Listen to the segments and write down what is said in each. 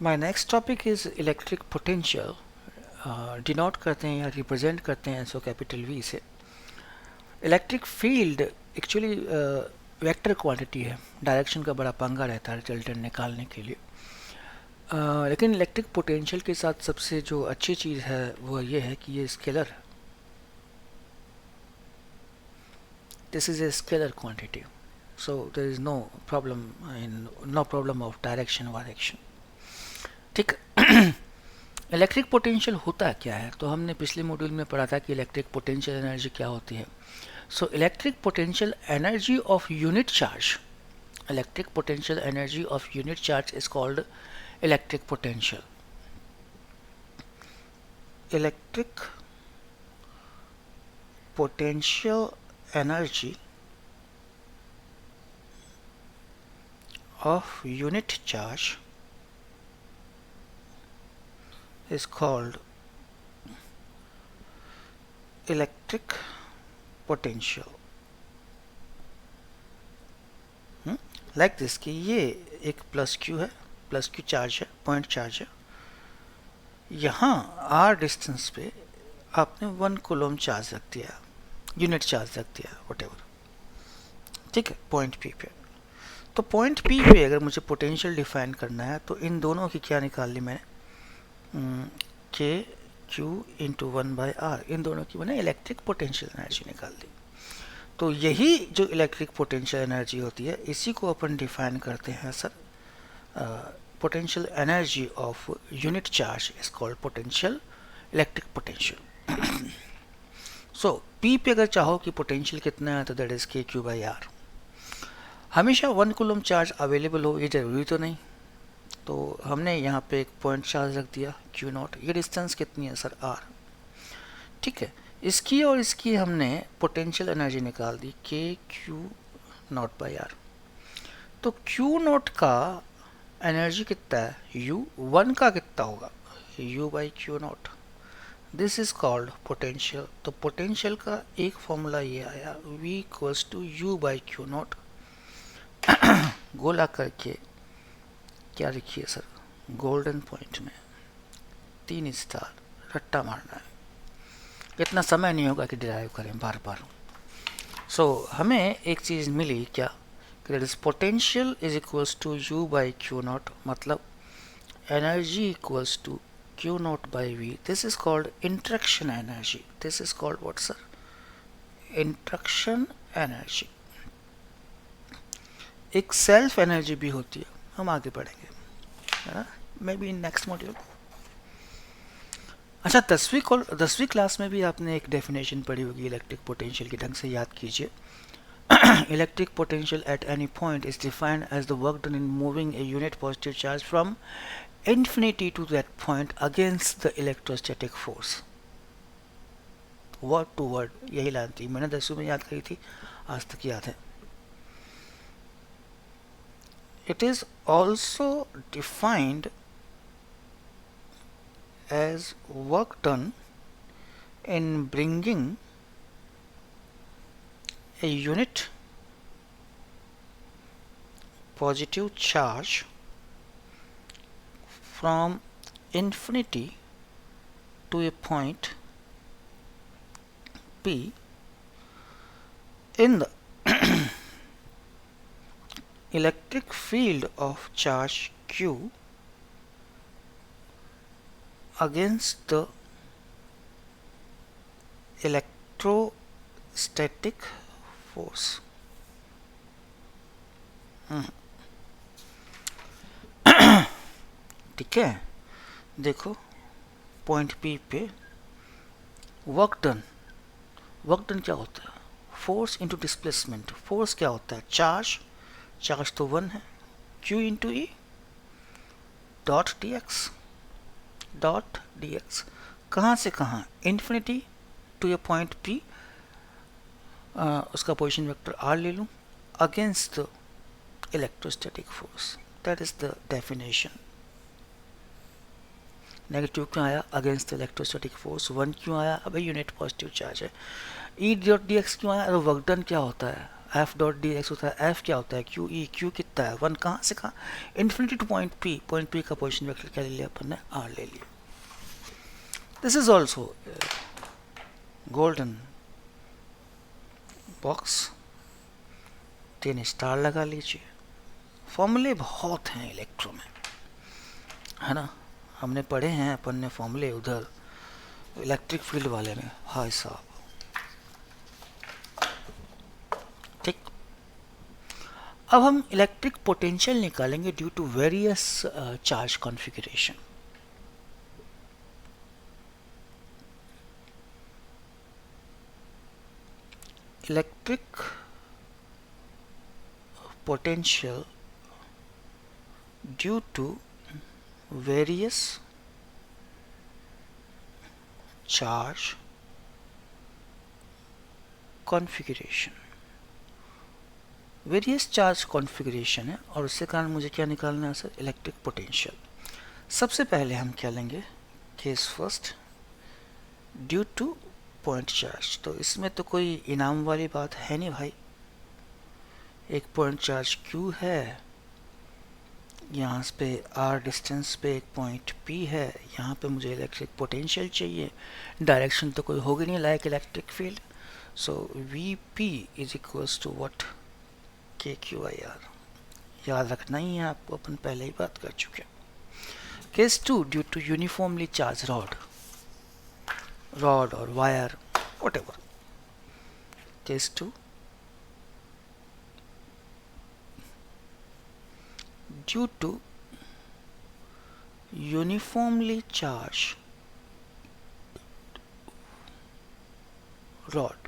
My next topic is electric potential. Denote करते हैं या रिप्रेजेंट करते हैं सो कैपिटल वी से। Electric field actually vector quantity है, डायरेक्शन का बड़ा पंगा रहता है रिजल्टेंट निकालने के लिए। लेकिन इलेक्ट्रिक पोटेंशियल के साथ सबसे जो अच्छी चीज़ है वो ये है कि ये scalar, this is a scalar quantity, so there is no problem of direction वायरेक्शन। ठीक। इलेक्ट्रिक पोटेंशियल होता क्या है, तो हमने पिछले मॉड्यूल में पढ़ा था कि इलेक्ट्रिक पोटेंशियल एनर्जी क्या होती है। So electric potential energy of unit charge, electric potential energy of unit charge is called electric potential. Electric potential energy of unit charge is called electric potential। Like this कि ये एक plus Q है, plus Q charge है, point charge है। यहाँ are distance पे आपने 1 coulomb charge रख दिया, यूनिट चार्ज रख दिया, व्हाटएवर। ठीक है, पॉइंट पी पे। तो पॉइंट पी पे अगर मुझे पोटेंशियल डिफाइन करना है तो इन दोनों की क्या निकाल ली मैंने, के क्यू इंटू 1/r, इन दोनों की मैंने इलेक्ट्रिक पोटेंशियल एनर्जी निकाल दी। तो यही जो इलेक्ट्रिक पोटेंशियल एनर्जी होती है इसी को अपन डिफाइन करते हैं sir, potential energy of unit charge is called potential, electric potential. So P पे अगर चाहो कि पोटेंशियल कितना है तो दैट इज के क्यू बाई आर। हमेशा 1 कूलम चार्ज अवेलेबल हो ये ज़रूरी तो नहीं, तो हमने यहाँ पे एक पॉइंट चार्ज रख दिया क्यू नॉट। ये डिस्टेंस कितनी है सर, आर। ठीक है, इसकी और इसकी हमने पोटेंशियल एनर्जी निकाल दी के क्यू नॉट बाई आर। तो क्यू नॉट का एनर्जी कितना है, यू। 1 का कितना होगा, U by Q naught. This is called potential. तो पोटेंशियल का एक फॉर्मूला ये आया, v equals to U by Q naught. गोला करके क्या लिखिए सर, गोल्डन पॉइंट में 3 स्टार रट्टा मारना है। इतना समय नहीं होगा कि डिराइव करें बार बार। सो हमें एक चीज़ मिली क्या, कि that is potential is equals to U by Q naught, मतलब energy equals to Q naught by V. This is called interaction energy. This is called what sir, interaction energy. एक सेल्फ एनर्जी भी होती है, हम आगे पढ़ेंगे maybe in next module. अच्छा, 10वीं क्लास में भी आपने एक डेफिनेशन पढ़ी होगी इलेक्ट्रिक पोटेंशियल की, ढंग से याद कीजिए। Electric potential at any point is defined as the work done in moving a unit positive charge from infinity to that point against the electrostatic force। Word to word यही line थी, मैंने 10वीं में याद करी थी, आज तक याद है। It is also defined as work done in bringing a unit positive charge from infinity to a point P in the electric field of charge Q against the electrostatic force। ठीक है, देखो पॉइंट पी पे work done. Work done क्या होता है, force into displacement. Force क्या होता है, चार्ज। चार्ज तो 1 है, Q into E dot D X. Dot D X कहाँ से कहाँ, infinity to A point P, उसका पोजिशन वेक्टर R ले लूँ, against the electrostatic force. That is the definition. Negative क्यों आया, अगेंस्ट द इलेक्ट्रोस्टैटिक फोर्स। 1 क्यों आया, अब यूनिट पॉजिटिव चार्ज है। ई डॉट डी एक्स क्यों आया, वर्क डन क्या होता है, एफ डॉट डी एक्स होता है, एफ क्या होता है, क्यू ई, क्यू कितना है 1, कहाँ से कहाँ, इन्फिनिटी टू पॉइंट पी का पोजिशन वेक्टर क्या ले लिया अपन ने, आर ले लिया. This is also golden box. 3 star लगा लीजिए. फॉर्मूले बहुत हैं इलेक्ट्रो में, है ना. हमने पढ़े हैं अपन ने फॉर्मूले उधर इलेक्ट्रिक फील्ड वाले में. हाय साहब, ठीक. अब हम इलेक्ट्रिक पोटेंशियल निकालेंगे due to various charge configuration. Electric potential due to various charge configuration. Various charge configuration है और उसके कारण मुझे क्या निकालना है सर, इलेक्ट्रिक पोटेंशियल. सबसे पहले हम क्या लेंगे, case first due two point charge. तो इसमें तो कोई इनाम वाली बात है नहीं भाई. एक पॉइंट चार्ज Q है, यहाँ पे r डिस्टेंस पे एक पॉइंट P है, यहाँ पे मुझे इलेक्ट्रिक पोटेंशियल चाहिए. डायरेक्शन तो कोई होगी नहीं like electric field. So Vp is equals to what, KQIR. याद रखना ही है आपको, अपन पहले ही बात कर चुके हैं. Case 2 due to uniformly charge rod और wire whatever. Case 2 due to uniformly charged rod.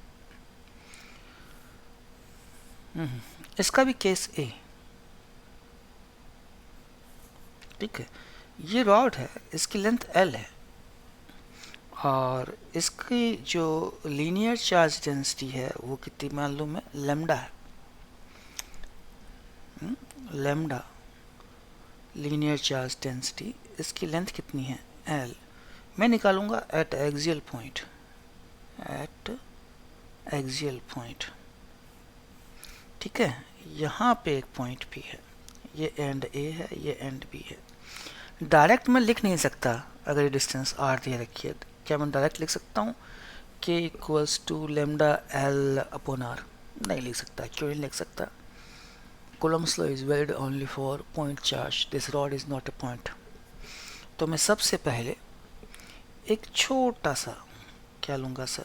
इसका भी केस A. ठीक है, ये रॉड है, इसकी लेंथ L है और इसकी जो लीनियर चार्ज डेंसिटी है वो कितनी मालूम है, लैम्डा है. लैम्डा लीनियर चार्ज डेंसिटी, इसकी लेंथ कितनी है, L. मैं निकालूंगा एट एक्सियल पॉइंट. ठीक है, यहाँ पे एक पॉइंट P है, ये एंड A है, ये एंड B है. डायरेक्ट मैं लिख नहीं सकता अगर ये डिस्टेंस R दे रखी है. क्या मैं डायरेक्ट लिख सकता हूँ K equals to lambda L upon R? नहीं लिख सकता. क्यों नहीं लिख सकता? Coulomb's law is valid only for point charge. This rod is not a point. तो मैं सबसे पहले एक छोटा सा क्या लूँगा सर,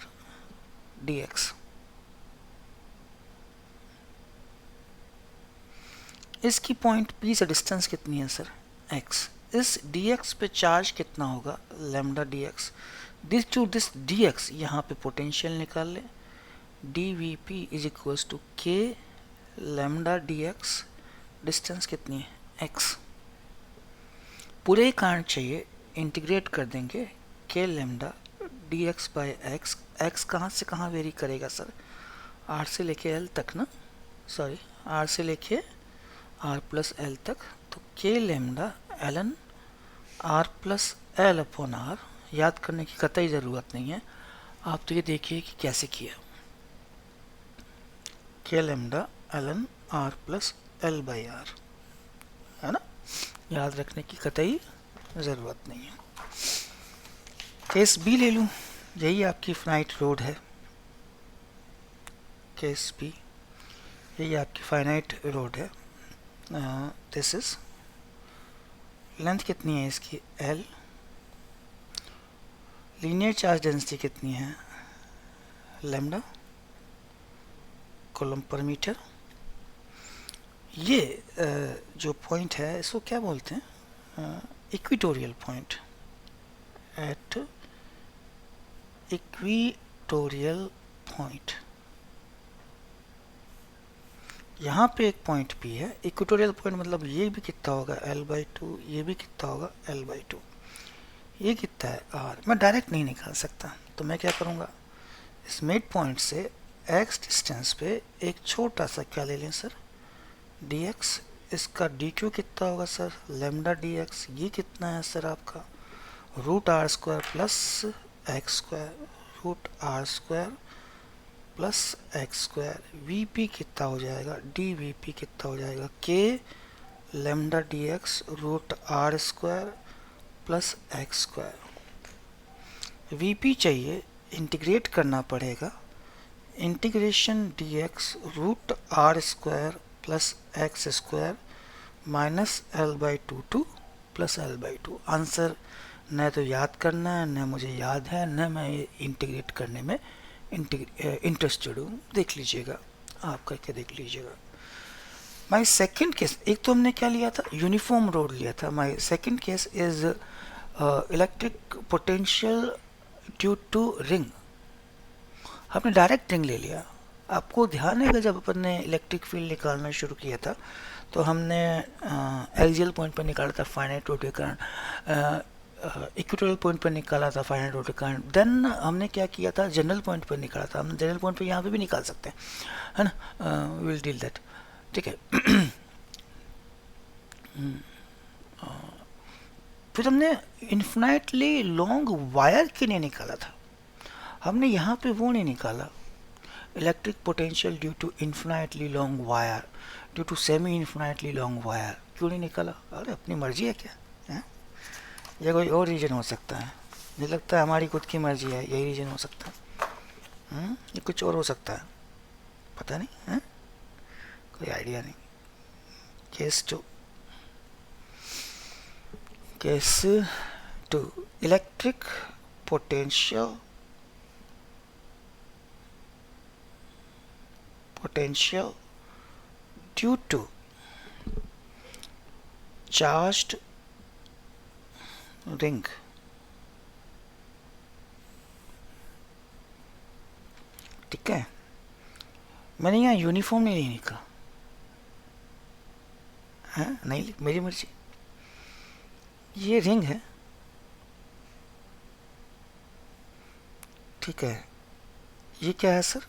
dx. इसकी पॉइंट P से डिस्टेंस कितनी है सर, x. इस dx पे चार्ज कितना होगा, lambda dx. This to this dx, यहाँ पे पोटेंशियल निकाल ले. dvp is equals to k lambda dx. Distance कितनी है, x. पूरे कारण चाहिए, इंटीग्रेट कर देंगे k lambda dx by x. x कहाँ से कहाँ वेरी करेगा सर, r से लेके l तक ना, सॉरी r से लेके r प्लस l तक. तो k lambda ln r plus l upon r. याद करने की कतई ज़रूरत नहीं है, आप तो ये देखिए कि कैसे किया. k lambda ln r plus l by r, है ना. याद रखने की कतई ज़रूरत नहीं है. केस B ले लूँ, यही आपकी फाइनाइट रोड है. केस B, यही आपकी फाइनाइट रोड है. दिस इज लेंथ कितनी है इसकी, L. लीनियर चार्ज डेंसिटी कितनी है, लैम्डा कूलम्ब पर मीटर. ये जो पॉइंट है इसको क्या बोलते हैं, equatorial point. At equatorial point यहाँ पे एक पॉइंट P है. इक्वेटोरियल पॉइंट मतलब ये भी कितना होगा, L/2. ये भी कितना होगा, L/2. ये कितना है, R. मैं डायरेक्ट नहीं निकाल सकता, तो मैं क्या करूँगा, इस मिड पॉइंट से x डिस्टेंस पे एक छोटा सा क्या ले लें सर, dx. इसका dq कितना होगा सर, लैम्डा dx. ये कितना है सर आपका, root r square plus x square, root r square plus x square, V P कितना हो जाएगा, डी वी पी कितना हो जाएगा, k lambda d x root are square plus x square. V P चाहिए, इंटीग्रेट करना पड़ेगा, integration d x root are square plus x square minus l by two to plus l by two. Answer न तो याद करना है, न मुझे याद है, न मैं इंटीग्रेट करने में इंटरेस्टेड हूँ। देख लीजिएगा, आप करके देख लीजिएगा। माई सेकेंड केस, एक तो हमने क्या लिया था, यूनिफॉर्म रोड लिया था। My second case is electric potential due to ring. हमने डायरेक्ट रिंग ले लिया। आपको ध्यान है कि जब अपन ने इलेक्ट्रिक फील्ड निकालना शुरू किया था तो हमने एक्सियल पॉइंट पर निकाला था finite rotary current, equatorial point पर निकाला था फाइनाइट रोटरी करंट। देन हमने क्या किया था, जनरल पॉइंट पर निकाला था। हम जनरल पॉइंट पर यहाँ पे भी निकाल सकते हैं, है ना, विल डील दैट, ठीक है। फिर हमने इन्फिनाइटली लॉन्ग वायर के लिए निकाला था। हमने यहाँ पे वो नहीं निकाला, electric potential due to infinitely long wire, due to semi infinitely long wire, क्यों नहीं निकाला? अरे अपनी मर्जी है क्या है? या कोई और रीजन हो सकता है? मुझे लगता है हमारी खुद की मर्जी है, यही रीजन हो सकता है। ये कुछ और हो सकता है, पता नहीं है, कोई आइडिया नहीं। Case two electric potential due to charged ring, ठीक है। मैंने यहाँ यूनिफॉर्म नहीं लिखा है, नहीं, मेरी मर्जी। ये रिंग है, ठीक है। ये क्या है सर,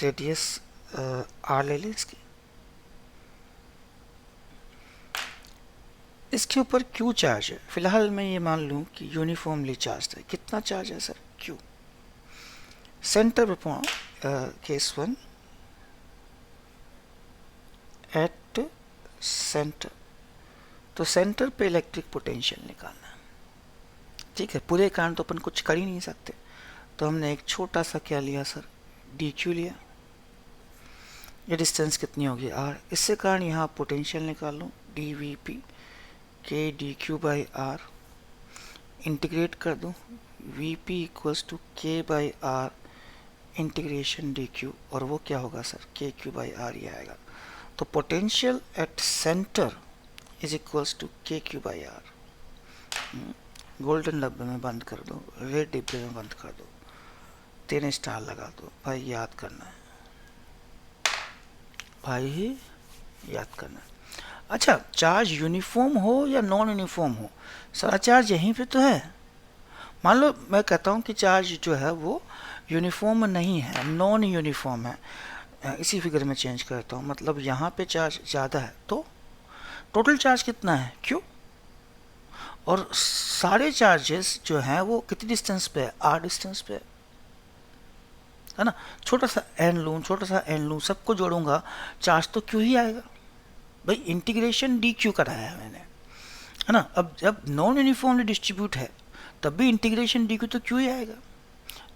रेडियस आर ले लें इसकी। इसके ऊपर क्यू चार्ज है। फिलहाल मैं ये मान लूँ कि यूनिफॉर्मली चार्ज है। कितना चार्ज है सर, क्यू। सेंटर पर केस 1 एट सेंटर, तो सेंटर पे इलेक्ट्रिक पोटेंशियल निकालना है, ठीक है। पूरे कारण तो अपन कुछ कर ही नहीं सकते, तो हमने एक छोटा सा क्या लिया सर, डी क्यू लिया। ये डिस्टेंस कितनी होगी, आर। इससे कारण यहाँ पोटेंशियल निकाल लूँ, d V P k D q by r, integrate कर दूँ, V P equals to k by r integration d q, और वो क्या होगा सर, के क्यू बाई आर ही आएगा। तो potential at centre is equals to k Q by r. Golden डब्बे में बंद कर दो, रेड डिब्बे में बंद कर दो, 3 स्टार लगा दो। भाई याद करना है, भाई ही याद करना है। अच्छा, चार्ज यूनिफॉर्म हो या नॉन यूनिफॉर्म हो, सारा चार्ज यहीं पे तो है। मान लो मैं कहता हूँ कि चार्ज जो है वो यूनिफॉर्म नहीं है, नॉन यूनिफॉर्म है। इसी फिगर में चेंज करता हूँ, मतलब यहाँ पे चार्ज ज़्यादा है, तो टोटल चार्ज कितना है, क्यू। और सारे चार्जेस जो हैं वो कितनी डिस्टेंस पे है, आर डिस्टेंस पे है ना। छोटा सा एन लूँ, छोटा सा एन लूँ, सबको जोड़ूंगा, चार्ज तो क्यू ही आएगा। भाई इंटीग्रेशन डी क्यू कराया है मैंने, है ना। अब जब नॉन यूनिफॉर्मली डिस्ट्रीब्यूट है तब भी इंटीग्रेशन डी क्यू तो क्यू ही आएगा।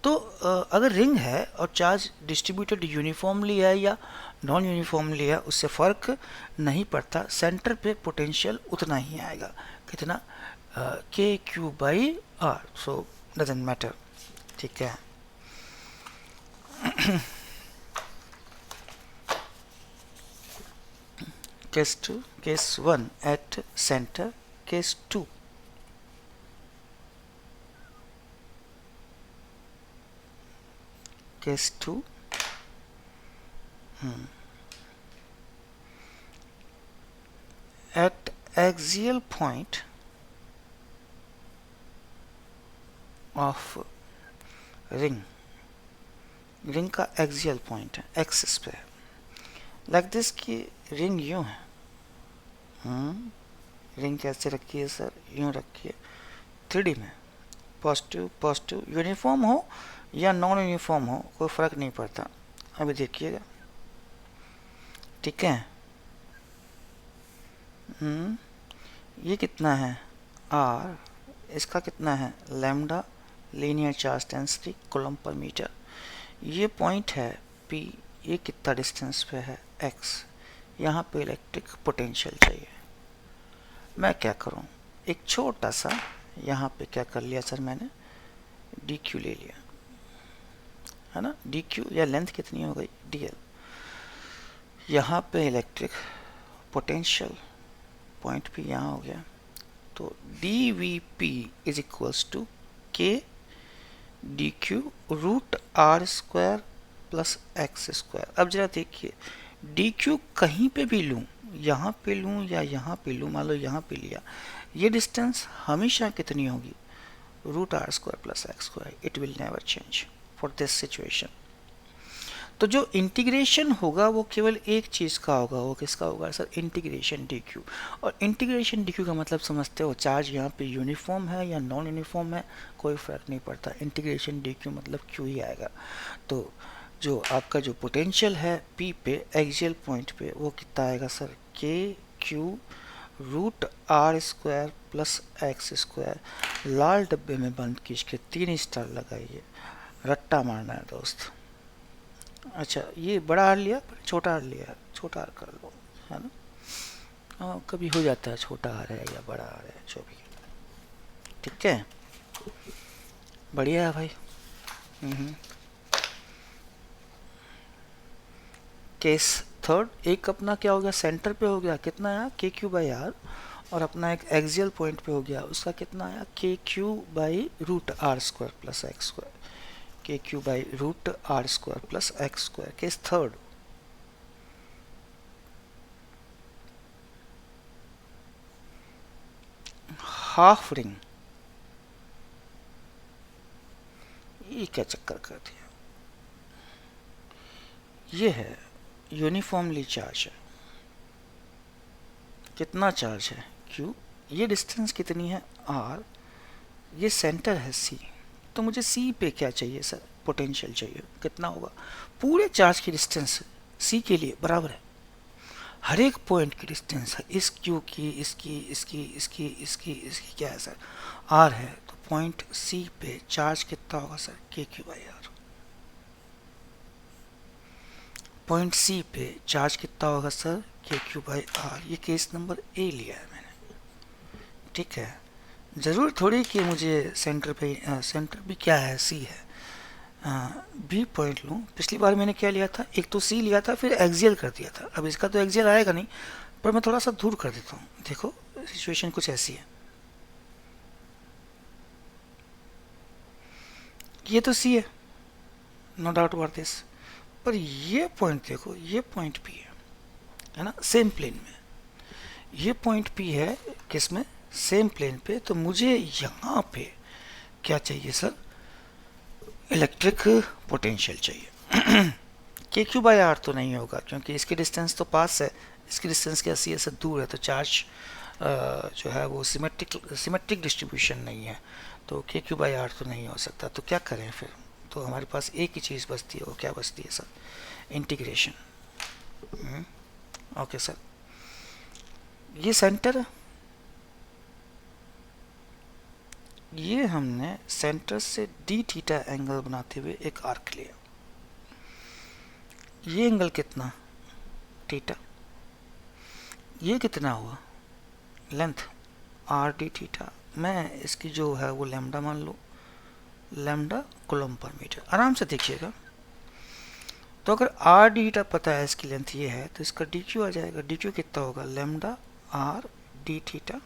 तो अगर रिंग है और चार्ज डिस्ट्रीब्यूटेड यूनिफॉर्मली है या नॉन यूनिफॉर्मली है, उससे फ़र्क नहीं पड़ता, सेंटर पे पोटेंशियल उतना ही आएगा। कितना, k Q by r, so doesn't matter, ठीक है। Case 2, case 1 at center, case 2 case 2 at axial point of ring, ring का एक्सियल पॉइंट है, एक्सिस पे, लाइक दिस की रिंग यूं है। रिंग कैसे रखी है सर, यूं रखी है 3D में, पॉजिटिव पॉजिटिव, यूनिफॉर्म हो या नॉन यूनिफॉर्म हो कोई फ़र्क नहीं पड़ता, अभी देखिएगा, ठीक है। ये कितना है आर, इसका कितना है lambda, linear charge density coulomb per metre. ये पॉइंट है पी, ये कितना डिस्टेंस पे है एक्स। यहाँ पे इलेक्ट्रिक पोटेंशियल चाहिए। मैं क्या करूँ, एक छोटा सा यहाँ पे क्या कर लिया सर, मैंने डी क्यू ले लिया, है ना। डी क्यू या लेंथ कितनी हो गई डी एल। यहाँ पे इलेक्ट्रिक पोटेंशियल पॉइंट पी यहाँ हो गया, तो D V P is equals to K D Q root are square plus x square. अब जरा देखिए, डी क्यू कहीं पे भी लूँ, यहाँ पे लूँ या यहाँ पे लूँ, मान लो यहाँ पे लिया, ये डिस्टेंस हमेशा कितनी होगी, root are square plus x square. It will never change for this situation. तो जो इंटीग्रेशन होगा वो केवल एक चीज़ का होगा, वो किसका होगा सर, इंटीग्रेशन डी क्यू। और इंटीग्रेशन डी क्यू का मतलब समझते हो, चार्ज यहाँ पे यूनिफॉर्म है या नॉन यूनिफॉर्म है, कोई फ़र्क नहीं पड़ता, इंटीग्रेशन डी क्यू मतलब क्यू ही आएगा। तो जो आपका जो पोटेंशियल है पी पे एक्सियल पॉइंट पे, वो कितना आएगा सर, के Q root are square plus x square. लाल डब्बे में बंद कीजिए, 3 स्टार लगाइए, रट्टा मारना है दोस्त। अच्छा, ये बड़ा आर लिया, छोटा आर लिया, छोटा आर कर लो, है ना। हाँ, कभी हो जाता है, छोटा आर है या बड़ा आर है, जो भी, ठीक है, बढ़िया है भाई। केस थर्ड, एक अपना क्या हो गया, सेंटर पे हो गया, कितना आया के क्यू बाई आर, और अपना एक एक्सियल पॉइंट पे हो गया, उसका कितना आया K Q by root are square plus x square, K Q by root are square plus x square. Case third, half ring, ये क्या चक्कर कर दिया, ये है यूनिफॉर्मली चार्ज है, कितना चार्ज है क्यू, ये डिस्टेंस कितनी है आर, ये सेंटर है सी, तो मुझे सी पे क्या चाहिए सर, पोटेंशियल चाहिए, कितना होगा, पूरे चार्ज की डिस्टेंस सी के लिए बराबर है, हर एक पॉइंट की डिस्टेंस है, इस क्यू की, इसकी, इसकी, इसकी, इसकी, इसकी क्या है सर, आर है, तो पॉइंट सी पे चार्ज कितना होगा सर, के Q by r. Point C पे चार्ज कितना होगा सर, के क्यू बाई आर। ये केस नंबर ए लिया है मैंने, ठीक है। ज़रूर थोड़ी कि मुझे सेंटर पे, सेंटर भी क्या है, सी है, बी पॉइंट लूँ। पिछली बार मैंने क्या लिया था, एक तो सी लिया था, फिर एक्सियल कर दिया था, अब इसका तो एक्सियल आएगा नहीं, पर मैं थोड़ा सा दूर कर देता हूँ। देखो सिचुएशन कुछ ऐसी है, ये तो सी है, नो डाउट अबाउट दिस, पर ये पॉइंट देखो, ये पॉइंट पी है ना, सेम प्लेन में, ये पॉइंट पी है किसमें, सेम प्लेन पे, तो मुझे यहाँ पे क्या चाहिए सर, इलेक्ट्रिक पोटेंशियल चाहिए। के क्यू बाई आर तो नहीं होगा, क्योंकि इसकी डिस्टेंस तो पास है, इसकी डिस्टेंस क्या सी से दूर है, तो चार्ज जो है वो सिमेट्रिक डिस्ट्रीब्यूशन नहीं है, तो के क्यू बाई आर तो नहीं हो सकता। तो क्या करें फिर, तो हमारे पास एक ही चीज़ बचती है, वो क्या बचती है सर, इंटीग्रेशन। ओके सर, ये सेंटर है, ये हमने सेंटर से डी थीटा एंगल बनाते हुए एक आर्क लिया, ये एंगल कितना थीटा, ये कितना हुआ लेंथ आर डी थीटा, मैं इसकी जो है वो लैम्डा मान लो, लैम्डा कूलम पर मीटर। आराम से देखिएगा, तो अगर आर डी थीटा पता है, इसकी लेंथ ये है, तो इसका डी क्यू आ जाएगा, डी क्यू कितना होगा, लैम्डा आर डी थीटा।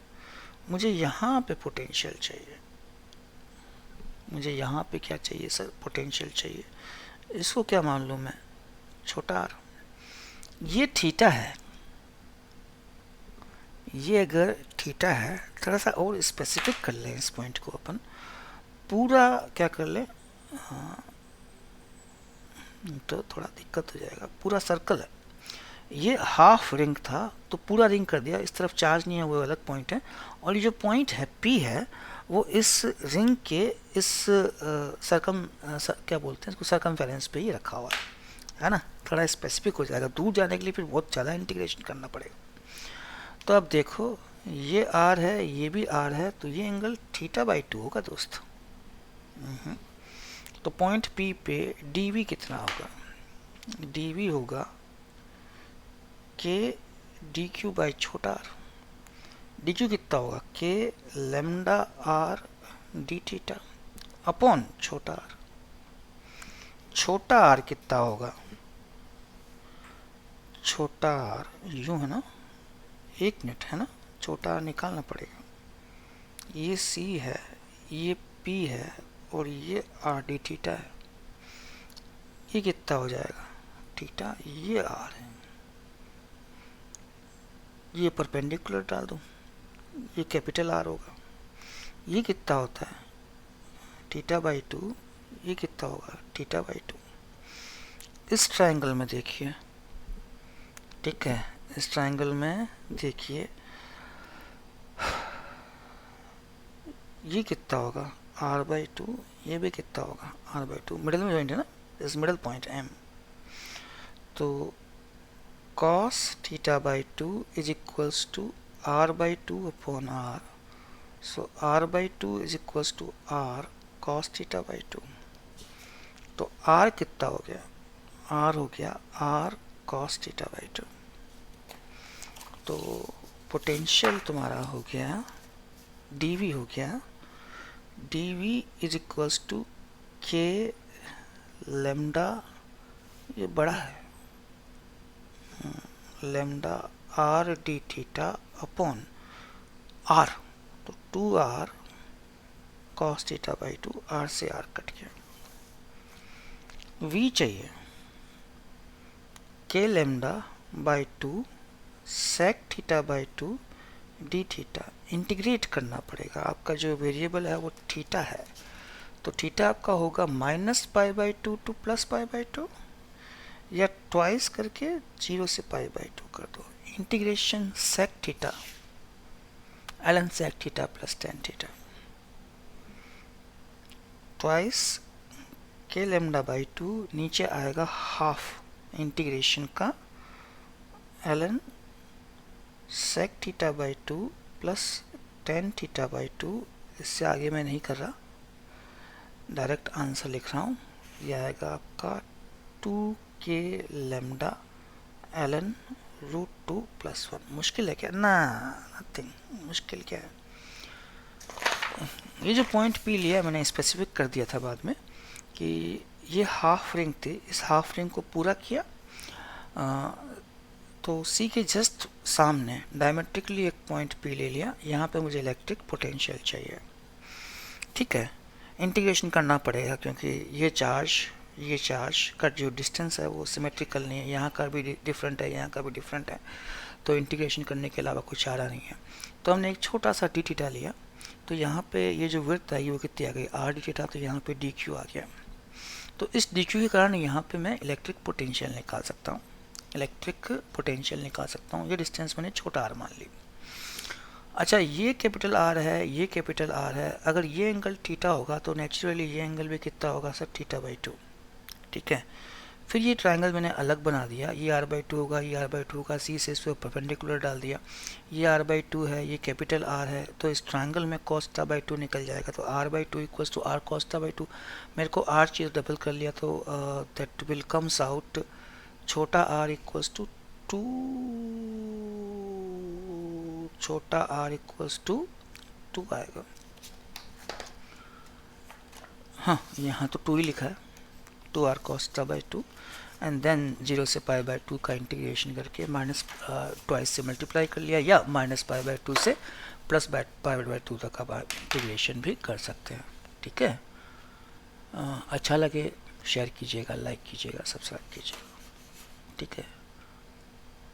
मुझे यहाँ पे पोटेंशियल चाहिए, मुझे यहाँ पे क्या चाहिए सर, पोटेंशियल चाहिए, इसको क्या मान लूँ मैं, छोटा आर। ये थीटा है, ये अगर थीटा है, थोड़ा सा और स्पेसिफिक कर लें इस पॉइंट को, अपन पूरा क्या कर लें, हाँ तो थोड़ा दिक्कत हो जाएगा, पूरा सर्कल है, ये हाफ रिंग था तो पूरा रिंग कर दिया, इस तरफ चार्ज नहीं है, वो अलग पॉइंट है, और ये जो पॉइंट है पी है, वो इस रिंग के इस क्या बोलते हैं इसको, सरकमफेरेंस पे ही रखा हुआ है, है ना, थोड़ा स्पेसिफिक हो जाएगा। दूर जाने के लिए फिर बहुत ज़्यादा इंटीग्रेशन करना पड़ेगा। तो अब देखो ये आर है, ये भी आर है, तो ये एंगल थीटा बाई 2 होगा दोस्त। तो पॉइंट पी पे डीवी कितना होगा, डीवी होगा के डी क्यू बाई छोटा आर। डी क्यू कितना होगा, के lambda r d theta upon छोटा आर। छोटा आर कितना होगा, छोटा आर यूं है ना, 1 मिनट है ना, छोटा आर निकालना पड़ेगा। ये सी है, ये पी है, और ये आर डी थीटा है। ये कितना हो जाएगा थीटा, ये आर है, ये परपेंडिकुलर डाल दूं, ये कैपिटल आर होगा। ये कितना होता है थीटा बाई 2, ये कितना होगा थीटा बाई 2। इस ट्रायंगल में देखिए, ठीक है, इस ट्रायंगल में देखिए ये कितना होगा आर बाई 2, ये भी कितना होगा आर बाई 2। मिडिल में जॉइंट है ना, इस मिडिल पॉइंट एम। तो cos theta by 2 is equals to r by 2 upon r. So r by 2 is equals to r cos theta by 2। तो आर कितना हो गया, आर हो गया आर cos थीटा बाई 2। तो पोटेंशियल तुम्हारा हो गया dv हो गया, dv is equals to k lambda, ये बड़ा है, lambda r d theta upon r. तो 2r cos theta by 2, r से आर कट गया। v चाहिए, k lambda by 2 sec theta by 2 d theta. Integrate करना पड़ेगा, आपका जो वेरिएबल है वो थीटा है, तो थीटा आपका होगा minus pi by 2 two plus pi by 2, या ट्वाइस करके 0 से पाई बाई 2 कर दो। Integration sec theta ln sec theta plus tan theta, twice k lambda by 2, नीचे आएगा हाफ इंटीग्रेशन का ln sec theta by 2 plus tan theta by 2। इससे आगे मैं नहीं कर रहा, डायरेक्ट आंसर लिख रहा हूँ। यह आएगा आपका 2 के लेमडा ln रूट 2 प्लस 1। मुश्किल है क्या ना, नथिंग, मुश्किल क्या है। ये जो पॉइंट पी लिया मैंने स्पेसिफिक कर दिया था बाद में कि ये हाफ रिंग थी, इस हाफ रिंग को पूरा किया। तो सी के जस्ट सामने डायमेट्रिकली एक पॉइंट पी ले लिया, यहाँ पे मुझे इलेक्ट्रिक पोटेंशियल चाहिए। ठीक है, इंटीग्रेशन करना पड़ेगा क्योंकि ये चार्ज का जो डिस्टेंस है वो सिमेट्रिकल नहीं है, यहाँ का भी डिफरेंट है, यहाँ का भी डिफरेंट है, तो इंटीग्रेशन करने के अलावा कुछ चारा नहीं है। तो हमने एक छोटा सा डी थीटा लिया, तो यहाँ पे ये जो विड्थ आई वो कितनी आ गई आर डी थीटा, तो यहाँ पे डी क्यू आ गया। तो इस डी क्यू के कारण यहाँ पे मैं इलेक्ट्रिक पोटेंशियल निकाल सकता हूँ, ये डिस्टेंस मैंने छोटा आर मान ली। अच्छा, ये कैपिटल आर है, ये कैपिटल आर है, अगर ये एंगल थीटा होगा तो नेचुरली ये एंगल भी कितना होगा सर, थीटा बाई 2। ठीक है, फिर ये ट्रायंगल मैंने अलग बना दिया, ये आर बाई 2 होगा, ये आर बाई 2 का, सी से इसको परपेंडिकुलर डाल दिया, ये आर बाई 2 है, ये कैपिटल आर है, तो इस ट्रायंगल में cos थीटा बाई 2 निकल जाएगा। तो r by 2 equals to r cos theta by 2। मेरे को आर चीज़ डबल कर लिया, तो दैट विल कम्स आउट छोटा आर इक्वल्स टू 2, छोटा आर इक्वल्स टू 2 आएगा। हाँ, यहाँ तो 2 ही लिखा है, 2r cos theta by 2, and then 0 से पाई बाई 2 का इंटीग्रेशन करके माइनस ट्वाइस से मल्टीप्लाई कर लिया, या माइनस पाई बाई 2 से प्लस पाई बाई 2 तक का इंटीग्रेशन भी कर सकते हैं। ठीक है, अच्छा लगे शेयर कीजिएगा, लाइक कीजिएगा, सब्सक्राइब कीजिएगा। ठीक है।